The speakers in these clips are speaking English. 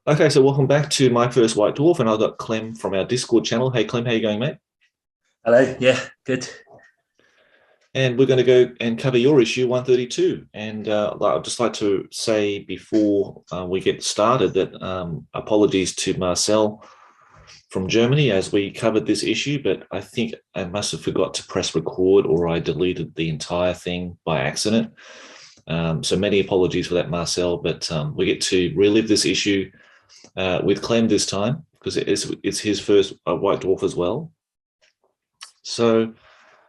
Okay, so welcome back to My First White Dwarf, and I've got Clem from our Discord channel. Hey, Clem, how you going, mate? Hello. Yeah, good. And we're going to go and cover your issue 132. And I'd just like to say before we get started that apologies to Marcel from Germany as we covered this issue, but I think I must have forgot to press record or I deleted the entire thing by accident. So many apologies for that, Marcel, but we get to relive this issue with Clem this time because it's his first White Dwarf as well. So,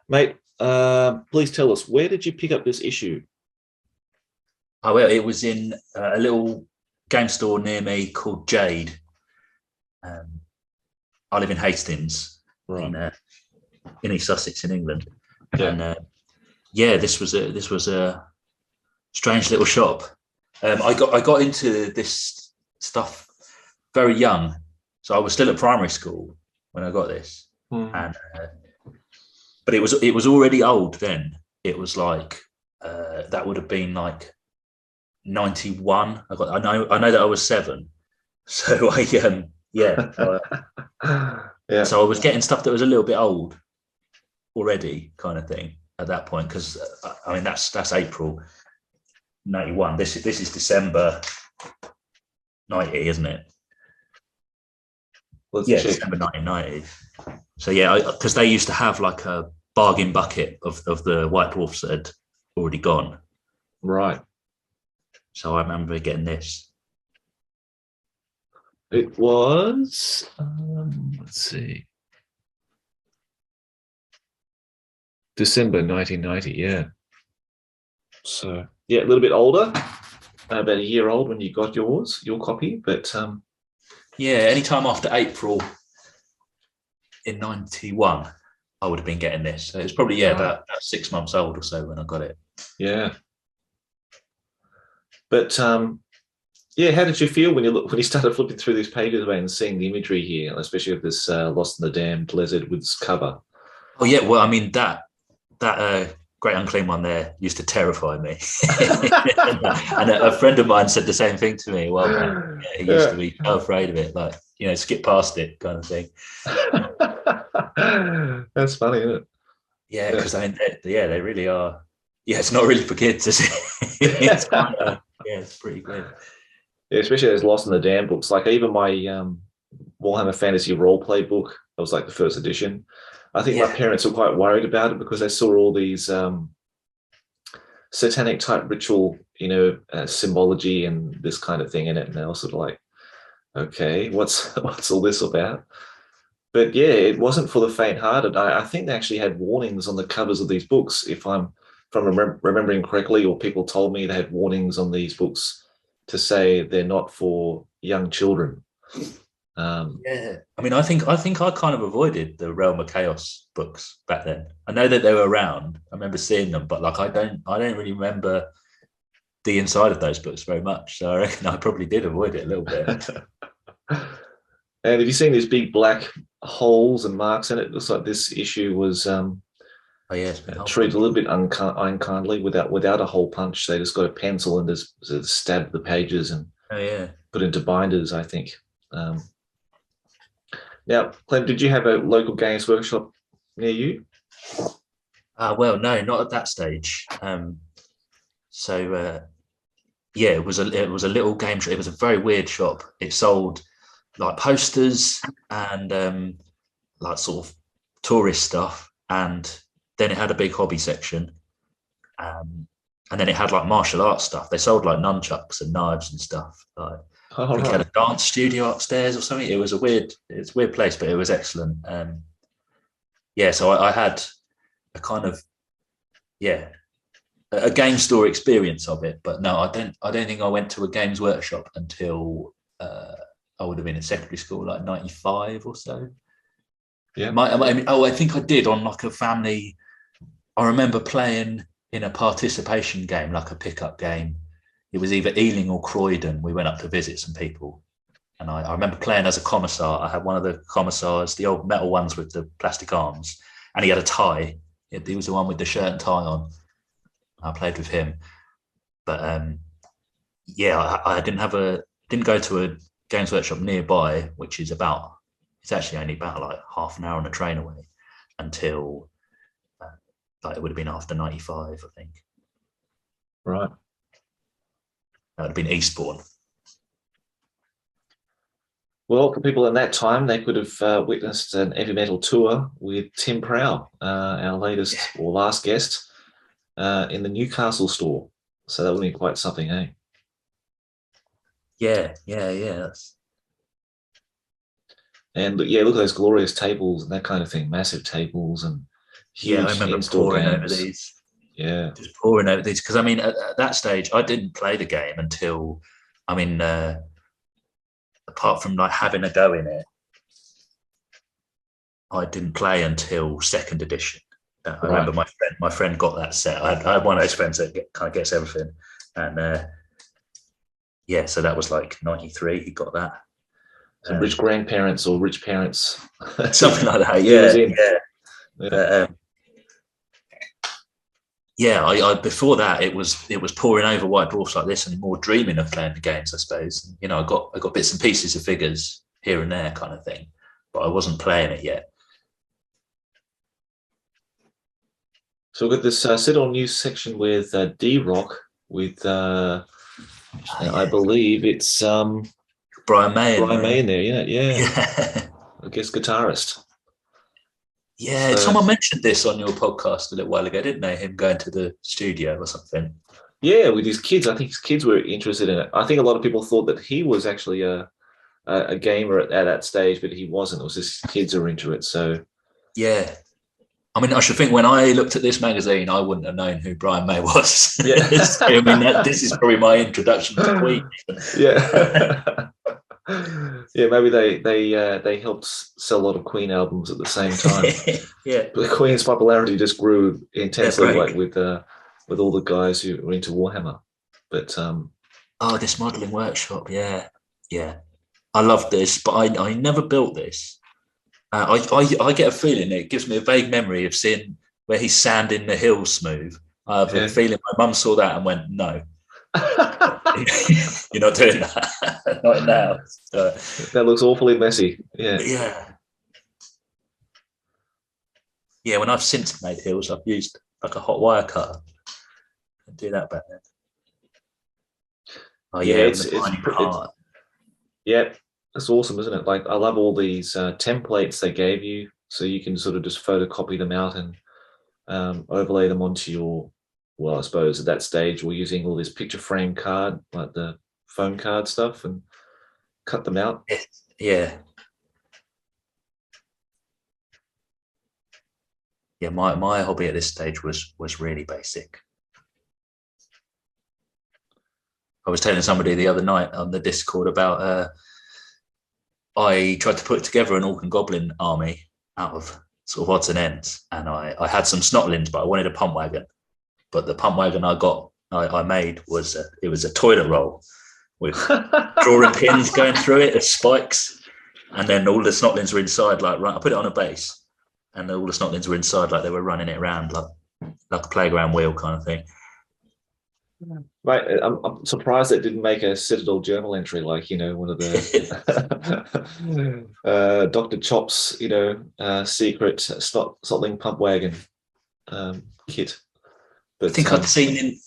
mate, please tell us, where did you pick up this issue? Oh, well, it was in a little game store near me called Jade. I live in Hastings, Right. in East Sussex, in England, Yeah. and this was a strange little shop. I got into this stuff very young, so I was still at primary school when I got this, and but it was already old then. It was like that would have been like 91. I know that I was 7, so Yeah. so I was getting stuff that was a little bit old already, kind of thing at that point. Because I mean that's April 91. This is December 90, isn't it? Let's Yeah, check. December 1990. So yeah, because they used to have like a bargain bucket of the White Dwarfs that had already gone. Right. So I remember getting this. It was, let's see, December 1990. Yeah. So, yeah, a little bit older, about a year old when you got your copy. But Yeah, anytime after April in 91, I would have been getting this. So it's probably about 6 months old or so when I got it. yeah. But yeah, how did you feel when you started flipping through these pages and seeing the imagery here, especially of this Lost in the Damned Les Edwards cover? Oh yeah, well, I mean that Great Unclean one there used to terrify me, and a friend of mine said the same thing to me. Well, he used to be so afraid of it, like skip past it, kind of thing. That's funny, isn't it? Yeah, because I mean, they really are. Yeah, it's not really for kids, is it? It's quite, it's pretty good. Yeah, especially those Lost in the Dam books. Like even my Warhammer Fantasy Roleplay book, that was like the first edition. I think my parents were quite worried about it because they saw all these satanic type ritual, symbology and this kind of thing in it, and they were sort of like, okay, what's all this about? But yeah, it wasn't for the faint-hearted. I think they actually had warnings on the covers of these books, if I'm remembering correctly, or people told me they had warnings on these books to say they're not for young children. Yeah, I mean, I think I kind of avoided the Realm of Chaos books back then. I know that they were around. I remember seeing them, but like I don't really remember the inside of those books very much. So I reckon I probably did avoid it a little bit. And have you seen these big black holes and marks in it? It looks like this issue was Oh yeah, treated a little bit unkindly without a hole punch. They just got a pencil and just stabbed the pages and put into binders, I think. Now, Clem, did you have a local games workshop near you? Well, no, not at that stage. Yeah, it was a little game shop. It was a very weird shop. It sold like posters and like sort of tourist stuff, and then it had a big hobby section, and then it had like martial arts stuff. They sold like nunchucks and knives and stuff. Like I think it had a dance studio upstairs or something. It's a weird place, but it was excellent. So I had a kind of a game store experience of it, but no, I don't think I went to a games workshop until I would have been in secondary school, like 95 or so. Yeah. I think I did on like a family. I remember playing in a participation game, like a pickup game. It was either Ealing or Croydon. We went up to visit some people, and I remember playing as a commissar. I had one of the commissars, the old metal ones with the plastic arms, and he had a tie. He was the one with the shirt and tie on. I played with him, but I didn't go to Games Workshop nearby, which is it's actually only about like half an hour on a train away until like it would have been after 95, I think. Right. That would have been Eastbourne. Well, for people in that time, they could have witnessed an heavy metal tour with Tim Prow, our latest or last guest, in the Newcastle store. So that would be quite something, eh? Yeah. And yeah, look at those glorious tables and that kind of thing, massive tables and huge I remember in-store poring games. over these. Yeah. Just poring over these. Because, I mean, at that stage, I didn't play the game until, I mean, apart from like having a go in it, I didn't play until second edition. I remember my friend got that set. I had one of those friends that kind of gets everything. And so that was like 93. He got that. Some rich grandparents or rich parents. Something like that. Yeah. I before that it was poring over White Dwarfs like this and more dreaming of playing the games, I suppose. You know, I got bits and pieces of figures here and there kind of thing, but I wasn't playing it yet. So we've got this Citadel news section with D-Rock with I believe it's Brian May in there, yeah. I guess guitarist. Yeah, so, someone mentioned this on your podcast a little while ago, didn't they? Him going to the studio or something. Yeah, with his kids. I think his kids were interested in it. I think a lot of people thought that he was actually a gamer at that stage, but he wasn't. It was his kids are into it. So yeah. I mean, I should think when I looked at this magazine, I wouldn't have known who Brian May was. Yeah. I mean, this is probably my introduction to Queen. Yeah. Yeah, maybe they helped sell a lot of Queen albums at the same time. Yeah, but Queen's popularity just grew intensely, like with all the guys who were into Warhammer. But this modelling workshop, yeah, I love this, but I never built this. I get a feeling it gives me a vague memory of seeing where he's sanding the hill smooth. I have a feeling my mum saw that and went, no. You're not doing that. Not now. That looks awfully messy. Yeah. When I've since made hills, I've used like a hot wire cutter. I do that back then. It's awesome, isn't it? Like, I love all these templates they gave you, so you can sort of just photocopy them out and overlay them onto your. Well, I suppose at that stage we're using all this picture frame card, like the phone card stuff, and cut them out. Yeah. Yeah, my hobby at this stage was really basic. I was telling somebody the other night on the Discord about I tried to put together an Orc and Goblin army out of sort of odds and ends, and I had some snotlings, but I wanted a pump wagon. But the pump wagon I made was a toilet roll with drawing pins going through it as spikes, and then all the snotlings were inside. Like, I put it on a base, and all the snotlings were inside, like they were running it around like a playground wheel kind of thing. Right, I'm surprised it didn't make a Citadel journal entry, like, you know, one of the Dr. Chop's, you know, secret snotling pump wagon kit. But, I think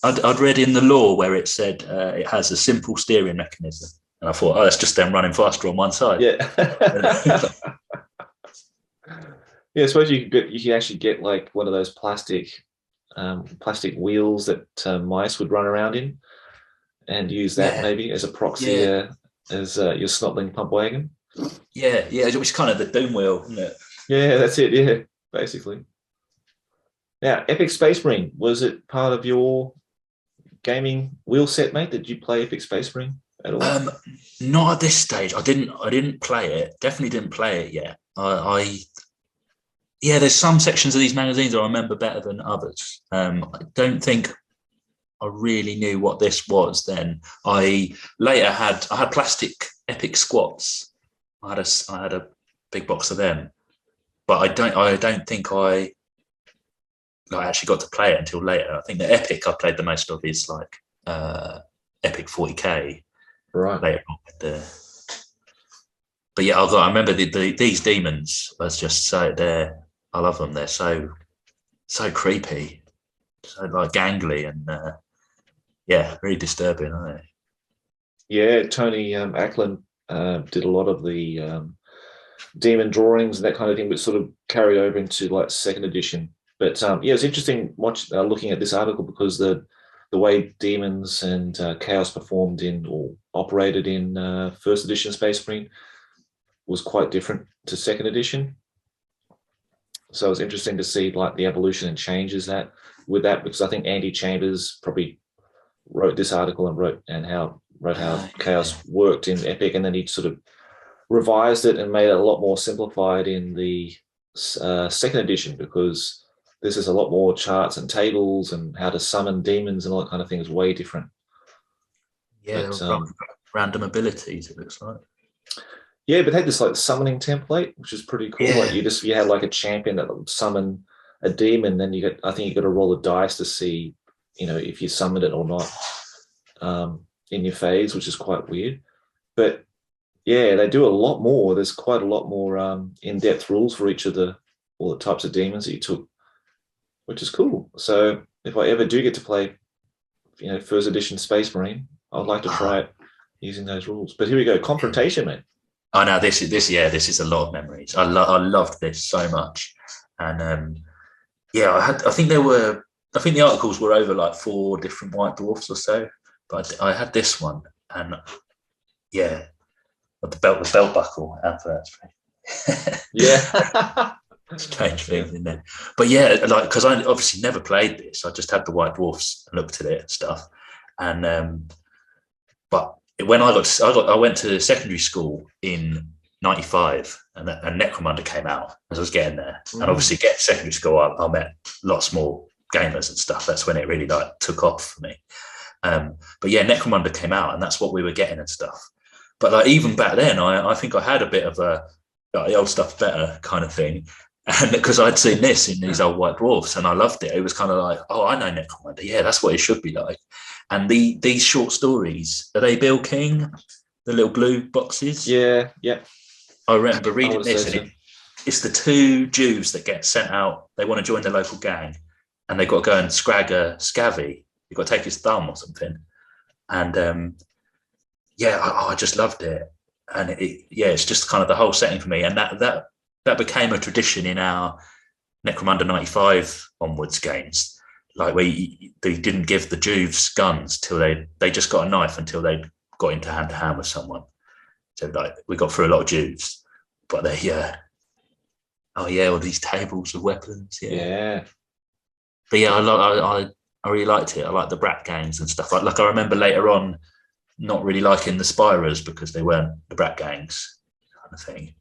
I'd read in the law where it said it has a simple steering mechanism, and I thought, that's just them running faster on one side. Yeah. Yeah, I suppose you can actually get like one of those plastic wheels that mice would run around in, and use that maybe as a proxy as your snotling pump wagon. Yeah, it was kind of the Doom wheel, isn't it? Yeah, that's it. Yeah, basically. Now, Epic Space Marine, was it part of your gaming wheel set, mate? Did you play Epic Space Marine at all? Not at this stage. I didn't play it. Definitely didn't play it yet. There's some sections of these magazines I remember better than others. I don't think I really knew what this was then. I had plastic Epic Squats. I had a big box of them, but I don't think I actually got to play it until later. I think the Epic I played the most of is like Epic 40k. Right. Later on with but yeah, I remember these demons was just so I love them. They're so creepy, so like gangly and really disturbing, aren't they? Yeah, Tony Ackland did a lot of the demon drawings and that kind of thing, but sort of carried over into like second edition. But it's interesting looking at this article because the way demons and chaos performed in or operated in first edition Space Marine was quite different to second edition. So it was interesting to see like the evolution and changes that with that, because I think Andy Chambers probably wrote this article and wrote how chaos worked in Epic, and then he sort of revised it and made it a lot more simplified in the second edition, because this is a lot more charts and tables and how to summon demons and all that kind of thing is way different. Yeah, random abilities, it looks like. Yeah, but they had this like summoning template, which is pretty cool. Yeah. Like you had like a champion that would summon a demon, then I think you got to roll a dice to see, if you summoned it or not in your phase, which is quite weird. But yeah, they do a lot more. There's quite a lot more in-depth rules for each of all the types of demons that you took, which is cool. So if I ever do get to play, first edition Space Marine, I'd like to try it using those rules. But here we go, Confrontation, man. Oh no, this is a lot of memories. I loved this so much, and I think the articles were over like 4 different White Dwarfs or so, but I had this one, and the belt buckle adverts. Yeah. Strange things in there, but yeah, like because I obviously never played this. I just had the White Dwarfs and looked at it and stuff, and but when I went to secondary school in '95, and Necromunda came out as I was getting there, and obviously getting to secondary school, I met lots more gamers and stuff. That's when it really like took off for me. But yeah, Necromunda came out, and that's what we were getting and stuff. But like even back then, I think I had a bit of a the old stuff better kind of thing. And because I'd seen this in these old White Dwarfs and I loved it, it was kind of like, oh, I know Necromunda. Yeah, that's what it should be like. And these short stories, are they Bill King, the little blue boxes? Yeah. I remember reading this, and it's the 2 Jews that get sent out. They want to join the local gang, and they've got to go and scrag a scabby. You've got to take his thumb or something. And I just loved it. And it's just kind of the whole setting for me. And that became a tradition in our Necromunda 95 onwards games, like where they didn't give the Jews guns till they just got a knife until they got into hand to hand with someone. So like we got through a lot of Jews, but all these tables of weapons. Yeah. But yeah, I really liked it. I liked the brat gangs and stuff. Like I remember later on not really liking the Spirers because they weren't the brat gangs kind of thing.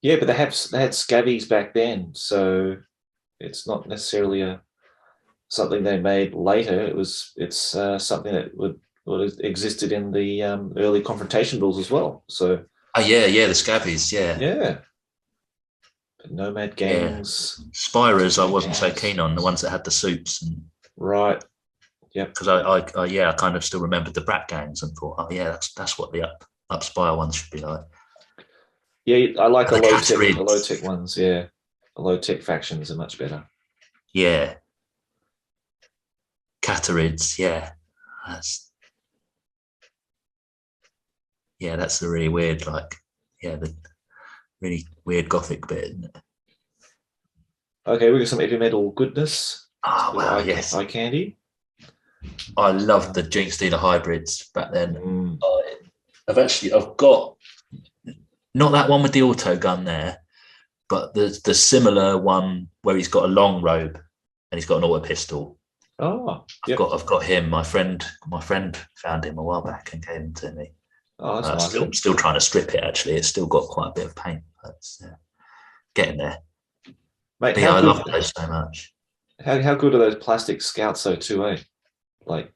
Yeah, but they had scabbies back then, so it's not necessarily something they made later. It's something that would existed in the early confrontation rules as well. So the scabbies, yeah. But nomad gangs, Spirers, I wasn't so keen on the ones that had the suits and right. Yeah, because I kind of still remembered the brat gangs and thought, oh yeah, that's what the up Spire ones should be like. Yeah, I like the low tech ones. Yeah, the low tech factions are much better. Yeah, Catarids. Yeah, that's the really weird, the really weird gothic bit, isn't it? Okay, we got some heavy metal goodness. Oh wow, yes, eye candy. I loved the Jinx Dealer hybrids back then. I've got not that one with the auto gun there, but the similar one where he's got a long robe and he's got an auto pistol. Oh, I've got him. My friend found him a while back and gave him to me. Oh, that's nice. Still trying to strip it. Actually, it's still got quite a bit of paint. But getting there. Mate, I love those so much. How good are those plastic scouts though too, eh? Like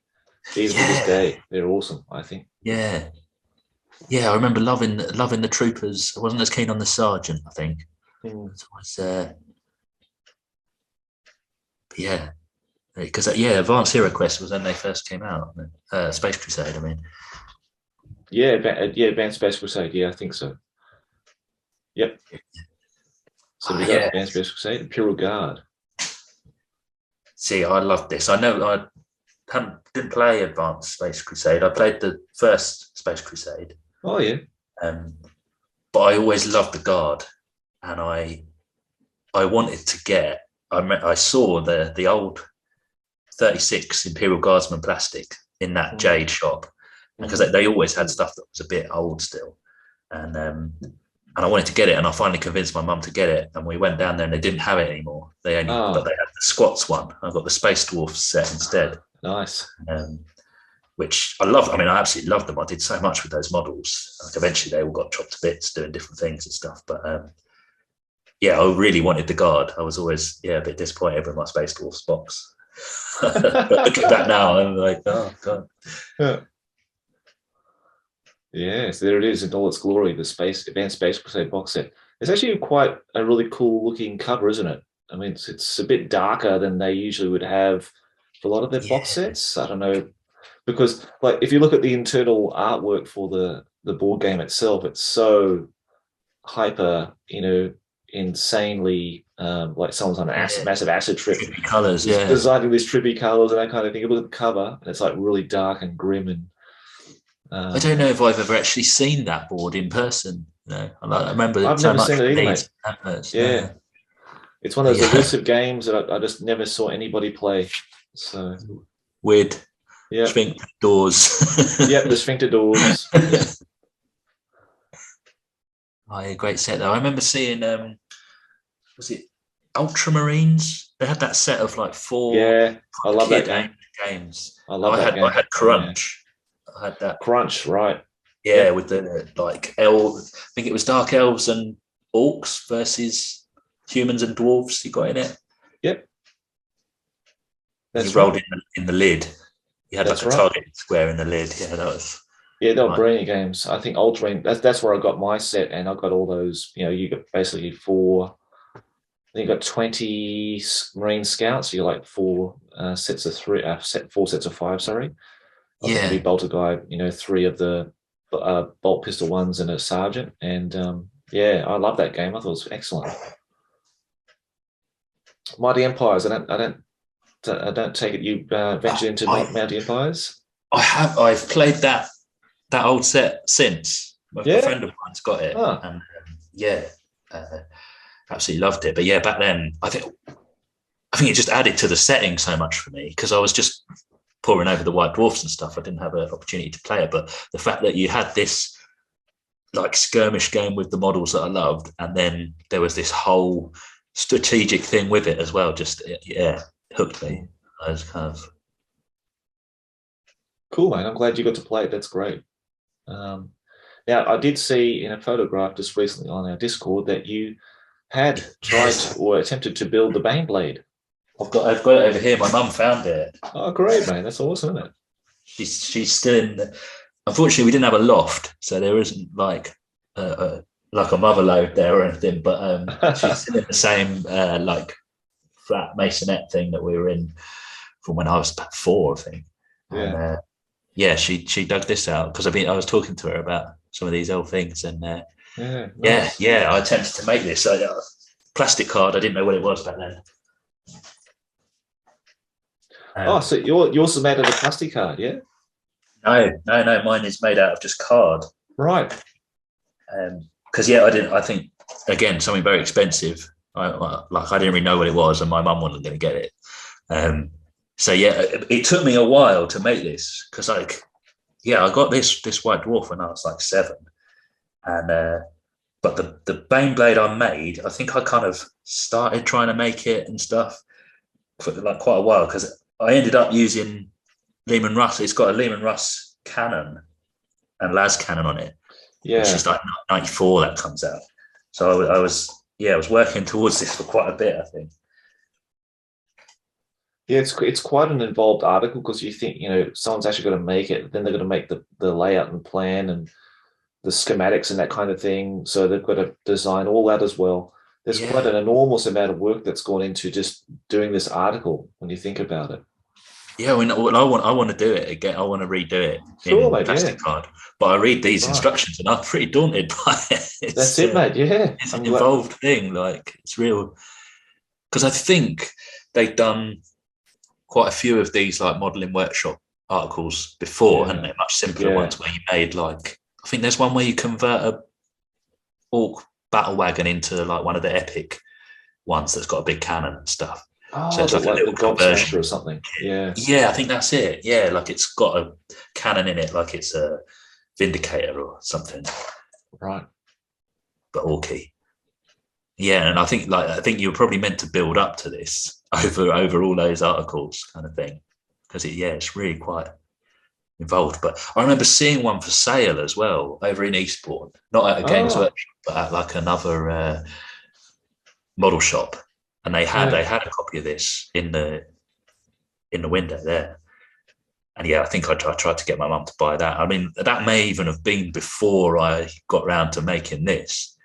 even to this day, they're awesome, I think. Yeah. Yeah, I remember loving the troopers. I wasn't as keen on the sergeant, I think. Because Advanced Hero Quest was when they first came out. Space Crusade, I mean. Yeah, Advanced Space Crusade. Yeah, I think so. Yep. So we got Yeah. Advanced Space Crusade, Imperial Guard. See, I love this. I know I didn't play Advanced Space Crusade. I played the first Space Crusade. Oh yeah. But I always loved the Guard, and I wanted to get. I saw the old 36 Imperial Guardsman plastic in that Jade shop, because they always had stuff that was a bit old still, and I wanted to get it, and I finally convinced my mum to get it, and we went down there and they didn't have it anymore. But they had the Squats one. I got the Space Dwarf set instead. Nice. Which I love. I mean, I absolutely loved them. I did so much with those models. Like eventually they all got chopped to bits doing different things and stuff. But yeah, I really wanted the Guard. I was always a bit disappointed with my Space Dwarfs box. But look at that now. I'm like, oh god. Yeah, so there it is in all its glory, the Advanced Space Crusade box set. It's actually quite a really cool looking cover, isn't it? I mean, it's a bit darker than they usually would have for a lot of their box sets. I don't know, because like if you look at the internal artwork for the board game itself, it's so hyper, insanely like someone's on an massive acid trip. Trippy colors, designing these trippy colors and that kind of thing. You look at the cover, and it's like really dark and grim and. I don't know if I've ever actually seen that board in person. No, I remember I've so never much seen it either, mate. adverts. Yeah, it's one of those elusive games that I just never saw anybody play. So weird. Yeah, sphincter doors. Yep, the sphincter doors. Yeah. Oh, yeah, great set though. I remember seeing was it Ultramarines? They had that set of like 4. Yeah, I love that game. Games. I love that game. I had Crunch. I had that Crunch, right? Yeah, with the like I think it was Dark Elves and Orcs versus humans and dwarves. You got in it. Yep. You rolled in the lid. You had like a target square in the lid. Yeah, that was. Yeah, they were brilliant games. I think Ultramarine. That's where I got my set, and I got all those. You got basically 4. I think you got 20 Marine Scouts. You got like 4 sets of 3. 4 sets of 5. Sorry. A heavy bolter guy. 3 of the bolt pistol ones and a sergeant. And I love that game. I thought it was excellent. Mighty Empires. I don't take it you ventured into Mighty Empires. I've played that old set since. A friend of mine's got it, and absolutely loved it. But yeah, back then I think it just added to the setting so much for me, because I was just poring over the White Dwarfs and stuff. I didn't have an opportunity to play it, but the fact that you had this like skirmish game with the models that I loved, and then there was this whole strategic thing with it as well, just hooked me. I was kind of cool, man. I'm glad you got to play it. That's great. Now, I did see in a photograph just recently on our Discord that you had tried or attempted to build the baneblade. I've got it over here. My mum found it. Oh, great, man! That's awesome, isn't it? She's still in. Unfortunately, we didn't have a loft, so there isn't like a mother load there or anything. But she's still in the same like flat masonette thing that we were in from when I was 4, I think. Yeah. And, she dug this out because I was talking to her about some of these old things, and nice. I attempted to make this plastic card. I didn't know what it was back then. So yours made out of a plastic card, yeah? No. Mine is made out of just card. Right. Because I think again something very expensive. I didn't really know what it was, and my mum wasn't going to get it. It took me a while to make this, because I got this White Dwarf when I was like 7, and but the baneblade I made, I think I kind of started trying to make it and stuff for like quite a while, because I ended up using Lehman Russ. It's got a Lehman Russ cannon and las cannon on it. Yeah, which is like 94 that comes out. So I was working towards this for quite a bit, I think. Yeah, it's quite an involved article, because you think, someone's actually going to make it, then they're going to make the layout and plan and the schematics and that kind of thing. So they've got to design all that as well. There's quite an enormous amount of work that's gone into just doing this article when you think about it. Yeah, I want to do it again. I want to redo it Sure, in mate. Yeah. plastic card. But I read these Right. instructions and I'm pretty daunted by it. That's it, mate. Yeah. It's I'm an glad. involved thing. Like it's real. Because I think they've done quite a few of these like modeling workshop articles before, Yeah. and they're much simpler Yeah. ones where you made like, I think there's one where you convert a orc battle wagon into like one of the epic ones that's got a big cannon and stuff. So Oh, it's like a like the little Gob Smasher conversion. or something. Yeah. Yeah, I think that's it. Yeah, like it's got a cannon in it, like it's a Vindicator or something, Right. but orky. Yeah, and I think you were probably meant to build up to this over all those articles, kind of thing, because it's really quite involved. But I remember seeing one for sale as well over in Eastbourne, not at a Games Oh, Workshop, but at like another model shop, and they had a copy of this in the window there. And yeah, I think I tried to get my mum to buy that. I mean, that may even have been before I got round to making this.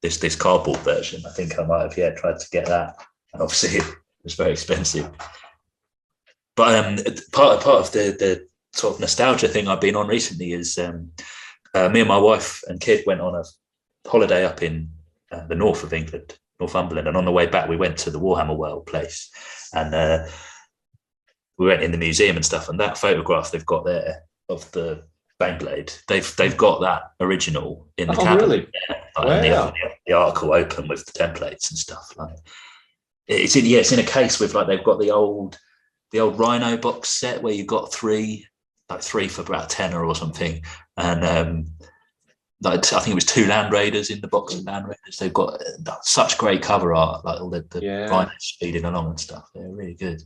This cardboard version. I think I might have tried to get that, and obviously it was very expensive. But part of the sort of nostalgia thing I've been on recently is me and my wife and kid went on a holiday up in the north of England, Northumberland, and on the way back we went to the Warhammer World place, and we went in the museum and stuff. And that photograph they've got there of the baneblade, they've got that original in the cabinet. Really? And the article open with the templates and stuff. Like it's in a case with like they've got the old Rhino box set where you've got three for about tenner or something, and like I think it was 2 Land Raiders in the box of Land Raiders. They've got such great cover art, like all the rhinos speeding along and stuff. They're really good.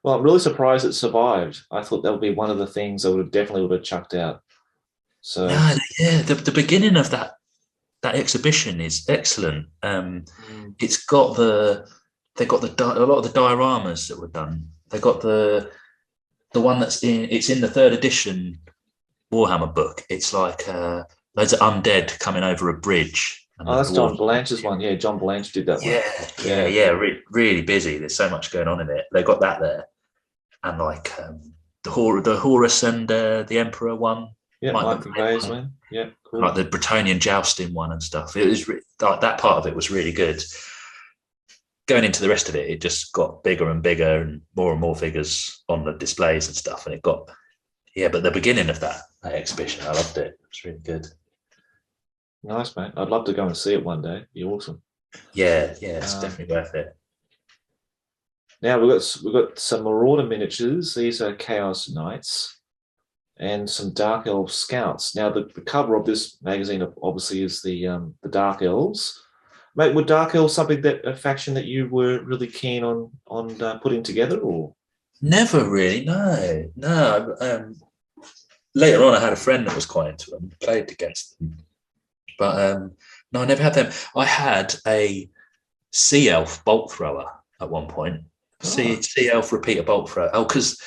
Well, I'm really surprised it survived. I thought that would be one of the things I would have chucked out. So the beginning of that exhibition is excellent. It's got a lot of the dioramas that were done. They got the one it's in the 3rd edition Warhammer book. It's like loads of undead coming over a bridge. Oh, that's John Blanche's one. Yeah, John Blanche did that one. Yeah. Really busy. There's so much going on in it. They got that there, and like the Horus and the Emperor one. Yeah, Mike McVeigh's one. Yeah, cool. Like the Bretonian jousting one and stuff. It was like that part of it was really good. Going into the rest of it, it just got bigger and bigger and more figures on the displays and stuff. And it got, but the beginning of that exhibition, I loved it. It's really good. Nice, mate. I'd love to go and see it one day. It'd be awesome. Yeah, it's definitely worth it. Now we've got some Marauder miniatures. These are Chaos Knights and some Dark Elf Scouts. Now the cover of this magazine obviously is the Dark Elves. Mate, were Dark Elves something a faction that you were really keen on putting together, or? Never really, no. Later on, I had a friend that was quite into them, played against them, but no, I never had them. I had a Sea Elf bolt thrower at one point. Sea Elf repeater bolt thrower. Oh, because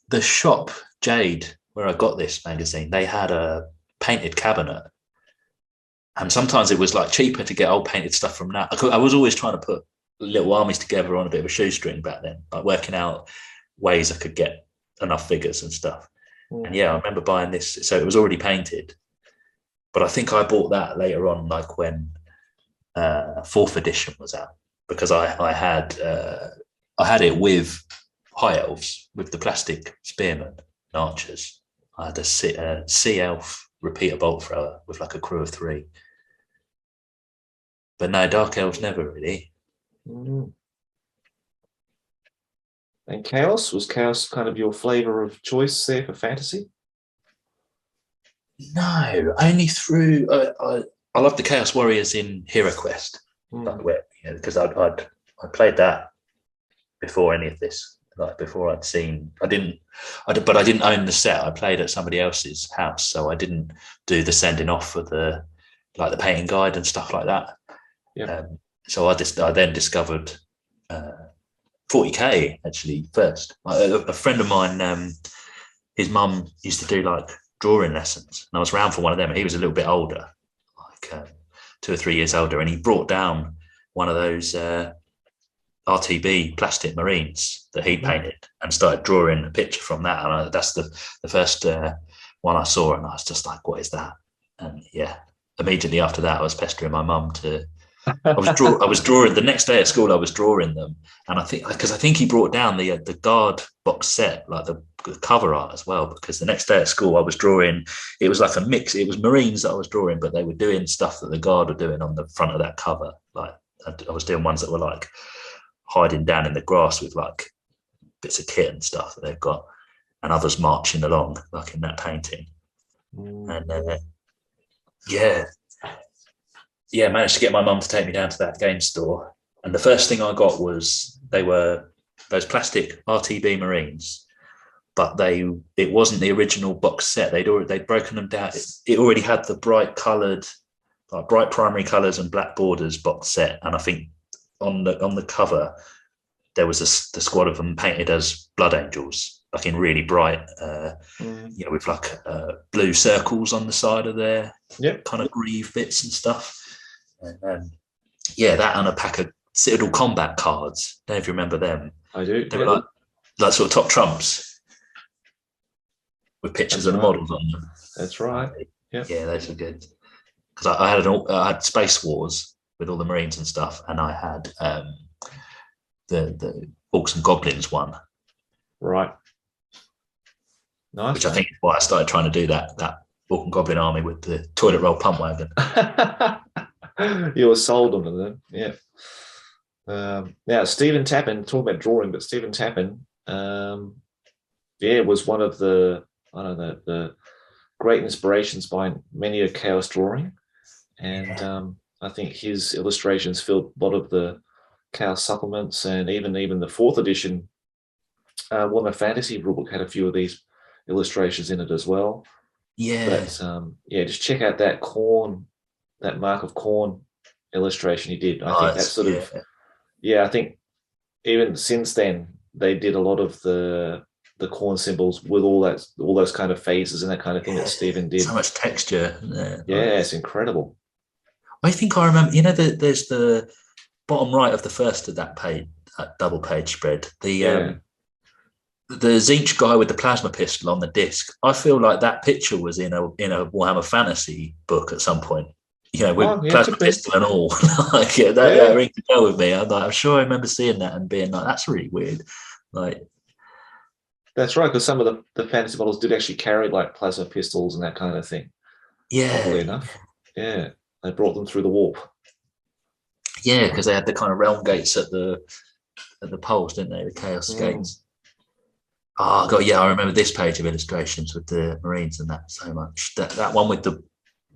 the shop Jade, where I got this magazine, they had a painted cabinet. And sometimes it was like cheaper to get old painted stuff from that. I was always trying to put little armies together on a bit of a shoestring back then, like working out ways I could get enough figures and stuff. And I remember buying this. So it was already painted, but I think I bought that later on, like when 4th edition was out, because I had it with High Elves, with the plastic spearmen and archers. I had a Sea Elf repeater bolt thrower with like a crew of 3. But no, Dark Elves never really. And Chaos? Was Chaos kind of your flavour of choice there for fantasy? No, only through... I love the Chaos Warriors in HeroQuest, because I played that before any of this. Like before I'd seen... I didn't own the set. I played at somebody else's house, so I didn't do the sending off for the painting guide and stuff like that. So I then discovered 40k actually first. A friend of mine, his mum used to do like drawing lessons, and I was around for one of them. He was a little bit older, like 2 or 3 years older, and he brought down one of those RTB plastic Marines that he painted, and started drawing a picture from that. And that's the first one I saw, and I was just like, "What is that?" And yeah, immediately after that, I was pestering my mum to. I was drawing the next day at school. I was drawing them, and I think he brought down the Guard box set, like the cover art as well. Because the next day at school, I was drawing. It was like a mix. It was Marines that I was drawing, but they were doing stuff that the Guard were doing on the front of that cover. Like I was doing ones that were like hiding down in the grass with like bits of kit and stuff that they've got, and others marching along like in that painting. And managed to get my mum to take me down to that game store, and the first thing I got was they were those plastic RTB Marines, but it wasn't the original box set. They'd broken them down. It already had the bright primary colors and black borders box set, and I think on the cover there was the squad of them painted as blood angels, like in really bright with like blue circles on the side of their kind of greave bits and stuff. And that and a pack of Citadel combat cards. Don't know if you remember them. I do. They were like sort of top trumps with pictures of the models on them. That's right. Yeah, those are good. Because I had Space Wars with all the Marines and stuff, and I had the Orcs and Goblins one. Right. Nice. Which I think is why I started trying to do that Orc and Goblin army with the toilet roll pump wagon. You were sold on them, yeah. Now, Stephen Tappan, talking about drawing, but Stephen Tappan, was one of the great inspirations behind many of Chaos drawing. And I think his illustrations filled a lot of the Chaos supplements, and even the 4th edition Warhammer Fantasy rulebook had a few of these illustrations in it as well. Yeah. But just check out that Mark of Corn illustration he did. I think that's sort of I think even since then they did a lot of the corn symbols with all those kind of phases and that kind of thing that Stephen did. So much texture. It's incredible. I think I remember, there's the bottom right of the first of that page, that double page spread. The Tzeentch guy with the plasma pistol on the disc. I feel like that picture was in a Warhammer Fantasy book at some point. With plasma pistol and all. That rings a bell with me. I'm sure I remember seeing that and being like, that's really weird. That's right, because some of the fantasy models did actually carry like plasma pistols and that kind of thing. Yeah. Probably enough. Yeah. They brought them through the warp. Yeah, because they had the kind of realm gates at the poles, didn't they? The chaos gates. Oh god, yeah, I remember this page of illustrations with the Marines and that so much. That one with the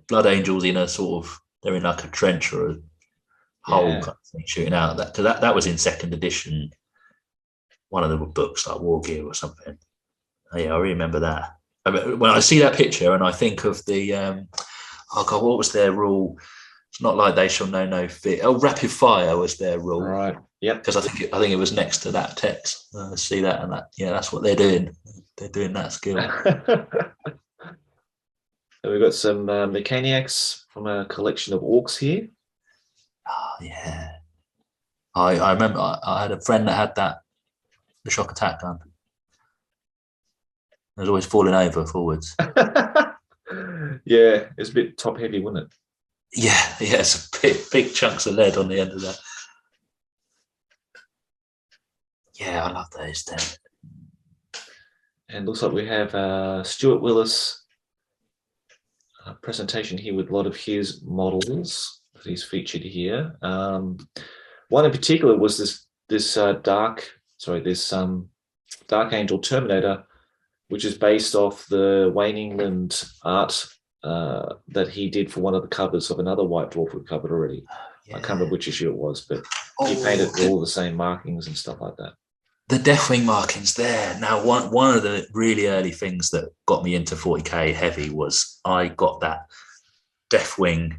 blood angels in a sort of, they're in like a trench or a hole kind of thing shooting out. That was in 2nd edition, one of the books like War Gear or something. Oh, yeah, I remember that. When I see that picture and I think of the what was their rule? It's not like they shall know no fear. Oh, rapid fire was their rule. Right. Yep. Because I think it was next to that text. I see that and that. Yeah, that's what they're doing. They're doing that skill. So we've got some Mechaniacs from a collection of orcs here. Oh yeah. I remember I had a friend that had the shock attack gun. It was always falling over forwards. Yeah, it's a bit top heavy, wasn't it? Yeah, it's big chunks of lead on the end of that. Yeah, I love those then. And looks like we have Stuart Willis presentation here with a lot of his models that he's featured here. One in particular was this Dark Angel Terminator, which is based off the Wayne England art that he did for one of the covers of another White Dwarf we've covered already. I can't remember which issue it was, but he painted all the same markings and stuff like that. The Deathwing markings there. Now, one of the really early things that got me into 40k heavy was I got that Deathwing,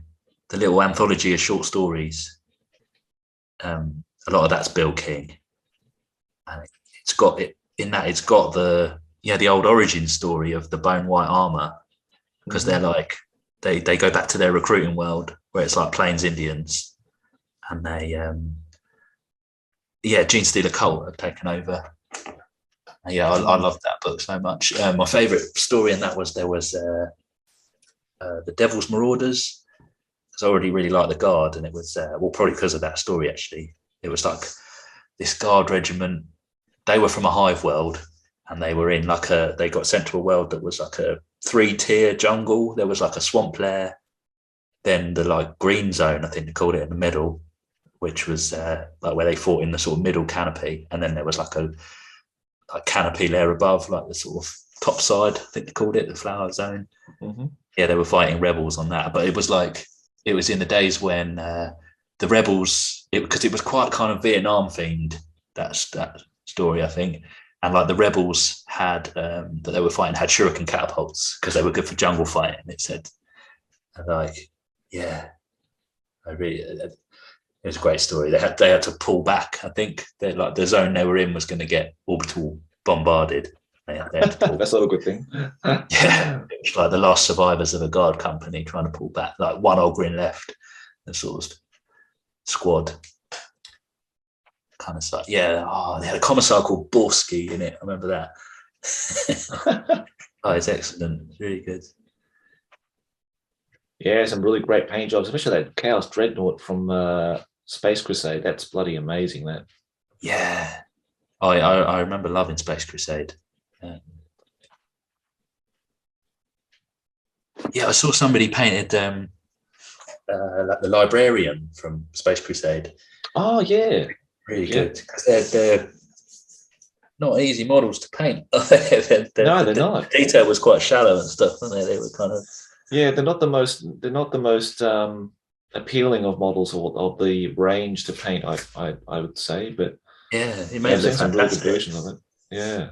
the little anthology of short stories. A lot of that's Bill King, and it's got it in that. It's got the old origin story of the bone white armor, because they're like they go back to their recruiting world where it's like Plains Indians, and Gene Stealer Cult had taken over. Yeah, I loved that book so much. My favourite story in that was there was the Devil's Marauders. Because I already really liked the Guard, and it was probably because of that story actually. It was like this Guard regiment. They were from a hive world, and they were in they got sent to a world that was like a 3-tier jungle. There was like a swamp lair, then the like green zone, I think they called it, in the middle, which was like where they fought in the sort of middle canopy, and then there was like a canopy layer above, like the sort of top side, I think they called it, the flower zone. Mm-hmm. Yeah, they were fighting rebels on that, but it was in the days when the rebels, because it was quite kind of Vietnam themed, that story, I think. And like the rebels had that they were fighting had shuriken catapults because they were good for jungle fighting. It said, and it was a great story. They had to pull back. I think like the zone they were in was going to get orbital bombarded. They had to pull. That's not a good thing. Yeah, it was like the last survivors of a guard company trying to pull back. Like one Ogrin left, the sort of squad. Kind of like, yeah. Oh, they had a commissar called Borsky in it. I remember that. Oh, it's excellent. It's really good. Yeah, some really great paint jobs, especially that Chaos Dreadnought from Space Crusade. That's bloody amazing. That. Yeah, I remember loving Space Crusade. Yeah, I saw somebody painted like the librarian from Space Crusade. Oh yeah, really good. They're not easy models to paint. No, they're not. The detail was quite shallow and stuff, weren't they? They were kind of. Yeah, they're not the most appealing of models or of the range to paint. I would say, but yeah, it made some really good version of it. Yeah.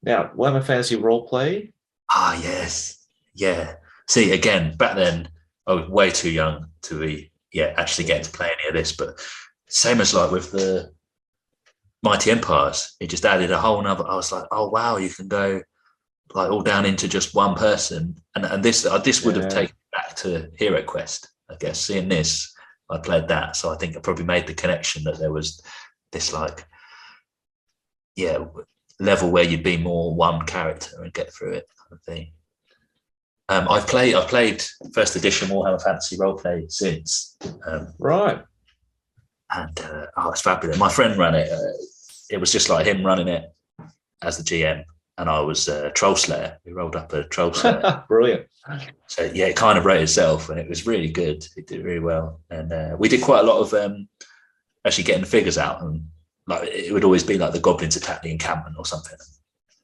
Now, Warhammer Fantasy Roleplay. Ah, yes, yeah. See, again, back then I was way too young to be actually getting to play any of this. But same as like with the Mighty Empires, it just added a whole nother. I was like, oh wow, you can go like all down into just one person, and this would have taken me back to Hero Quest. I guess seeing this, I played that, so I think I probably made the connection that there was this level where you'd be more one character and get through it kind of thing. I've played first edition Warhammer Fantasy Roleplay since. Right. And it's fabulous. My friend ran it. It was just like him running it as the GM, and I was Troll Slayer. We rolled up a Troll Slayer. Brilliant. So yeah, it kind of wrote itself, and it was really good. It did really well, and we did quite a lot of actually getting the figures out, and like it would always be like the goblins attack the encampment or something.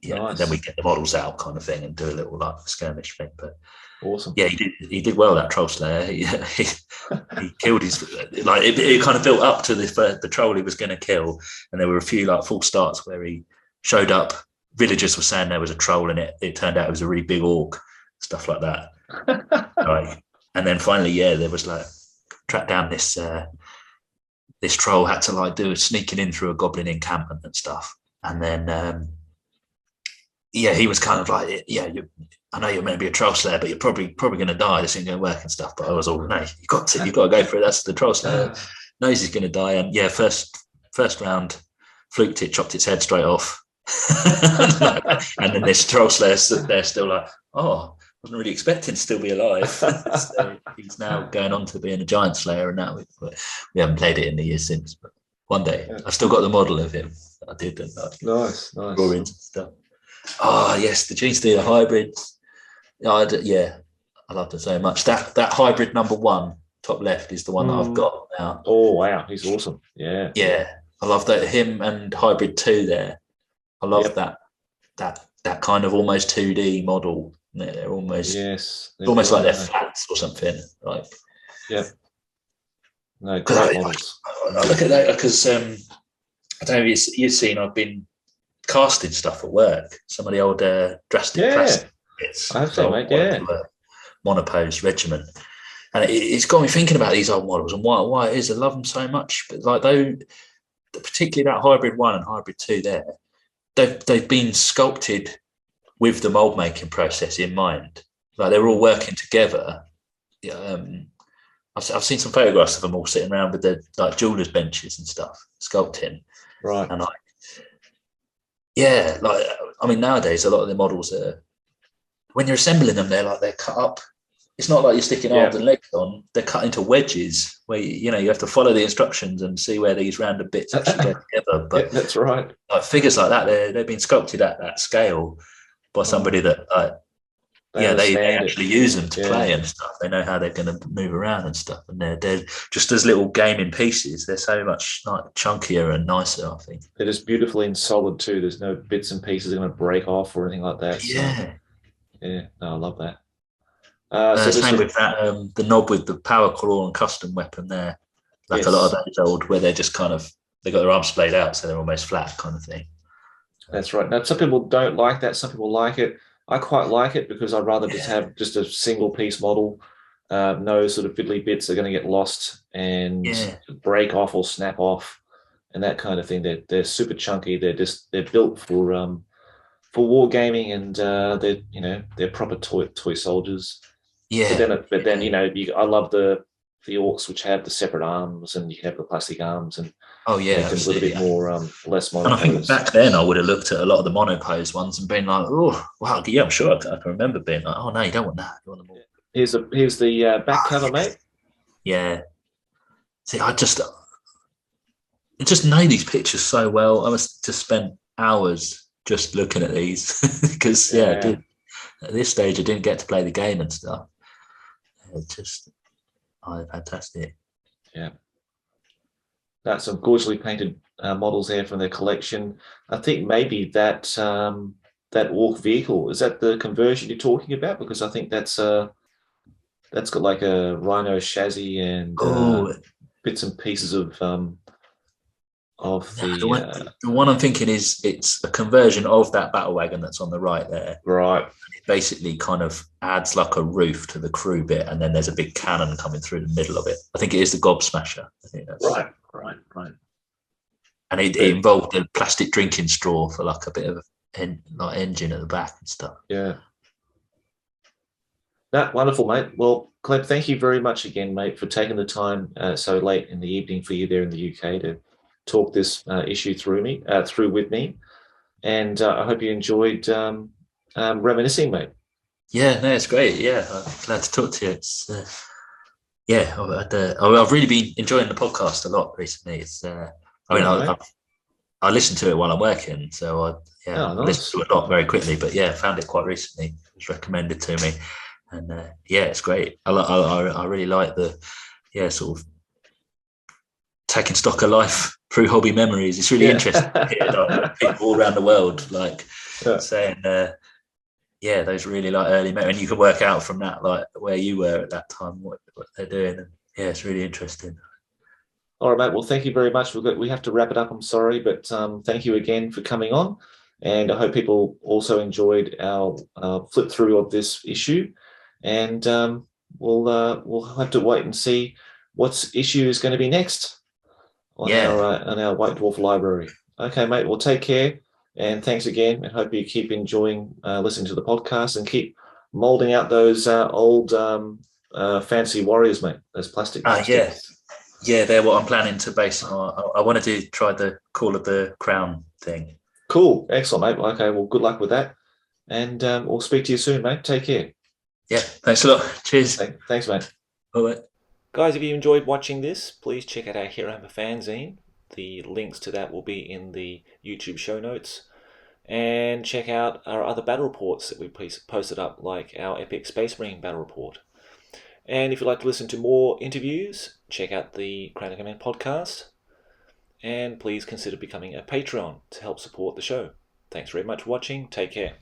Yeah, nice. Then we get the models out, kind of thing, and do a little like skirmish thing. But awesome. Yeah, he did well, that Troll Slayer. He killed his like it kind of built up to the troll he was going to kill, and there were a few like false starts where he showed up. Villagers were saying there was a troll in it. It turned out it was a really big orc, stuff like that. Right. And then finally, there was like track down this troll had to like do sneaking in through a goblin encampment and stuff, and then. He was kind of like, I know you're meant to be a Troll Slayer, but you're probably going to die. This ain't going to work and stuff. But I was all, no, you've got to go for it. That's the Troll Slayer. Knows he's going to die. And first round, fluked it, chopped its head straight off. And then this Troll Slayer stood there still like, oh, wasn't really expecting to still be alive. So he's now going on to being a Giant Slayer. And now we haven't played it in the years since. But one day, I've still got the model of him. I did. And nice. Drawings and stuff. Oh yes, the Gene Stealer hybrids. I love them so much. That hybrid number 1, top left, is the one that I've got now. Oh wow, he's awesome. Yeah. I love that, him and hybrid 2 there. I love that kind of almost 2D model. They're almost almost like they're flats or something. Like no, great models. I look at that because I don't know if you've seen. I've been casting stuff at work. Some of the old drastic plastic bits. I have seen, mate. Yeah. Monopose regiment, and it's got me thinking about these old models and why it is I love them so much. But like particularly that hybrid 1 and hybrid 2, they've been sculpted with the mold making process in mind. Like they're all working together. I've seen some photographs of them all sitting around with their like jewelers' benches and stuff, sculpting. Right. And yeah, like I mean, nowadays a lot of the models are when you're assembling them, they're cut up. It's not like you're sticking arms and legs on. They're cut into wedges where you have to follow the instructions and see where these random bits actually go together. But that's right. Like figures like that, they've been sculpted at that scale by somebody that they actually use them to play and stuff. They know how they're going to move around and stuff, and they're just as little gaming pieces. They're so much like chunkier and nicer. I think they're just beautifully and solid too. There's no bits and pieces going to break off or anything like that. Yeah, no, I love that. Same with that the knob with the power claw and custom weapon there. Like a lot of those old where they're just kind of they got their arms splayed out, so they're almost flat, kind of thing. That's right. Now, some people don't like that. Some people like it. I quite like it because I'd rather just have just a single piece model. No sort of fiddly bits are going to get lost and break off or snap off, and that kind of thing. They're super chunky. They're built for wargaming, and they're proper toy soldiers. Yeah. But then I love the orcs which have the separate arms, and you can have the plastic arms, and a little bit more less monopose. And I think back then I would have looked at a lot of the monopose ones and been like, oh wow, yeah, I'm sure I can remember being like, oh no, you don't want that. You want them all. Here's the back cover, mate. Yeah. See, I just know these pictures so well. I must just spend hours just looking at these because at this stage I didn't get to play the game and stuff. It's just fantastic. Yeah. That's some gorgeously painted models there from their collection. I think maybe that orc vehicle, is that the conversion you're talking about? Because I think that's got like a rhino chassis and bits and pieces of the one I'm thinking is it's a conversion of that battle wagon that's on the right there. Right. It basically kind of adds like a roof to the crew bit, and then there's a big cannon coming through the middle of it. I think it is the Gob Smasher. I think that's right. And it involved a plastic drinking straw for like a bit of engine at the back and stuff. Yeah. That wonderful, mate. Well, Clem, thank you very much again, mate, for taking the time so late in the evening for you there in the UK to talk this issue through with me. And I hope you enjoyed reminiscing, mate. Yeah, no, it's great. Yeah, I'm glad to talk to you. It's I've really been enjoying the podcast a lot recently. It's I listen to it while I'm working, so I listen to it a lot very quickly. But yeah, I found it quite recently. It was recommended to me, and it's great. I really like the sort of taking stock of life through hobby memories. It's really interesting to hear like, people all around the world saying those really like early memories, and you can work out from that like where you were at that time, what they're doing, and it's really interesting. All right, mate. Well, thank you very much. We have to wrap it up. I'm sorry, but thank you again for coming on, and I hope people also enjoyed our flip through of this issue. And we'll have to wait and see what issue is going to be next on our White Dwarf library. Okay, mate. Well, take care, and thanks again. And hope you keep enjoying listening to the podcast and keep molding out those old fancy warriors, mate. Those plastic. Yeah, they're what I'm planning to base on. I want to try the Call of the Crown thing. Cool. Excellent, mate. Okay, well, good luck with that. And we'll speak to you soon, mate. Take care. Yeah, thanks a lot. Cheers. Thanks, mate. Bye-bye. Guys, if you enjoyed watching this, please check out our Herohammer Fanzine. The links to that will be in the YouTube show notes. And check out our other battle reports that we posted up, like our Epic Space Marine battle report. And if you'd like to listen to more interviews, check out the Crown of Command podcast. And please consider becoming a Patreon to help support the show. Thanks very much for watching. Take care.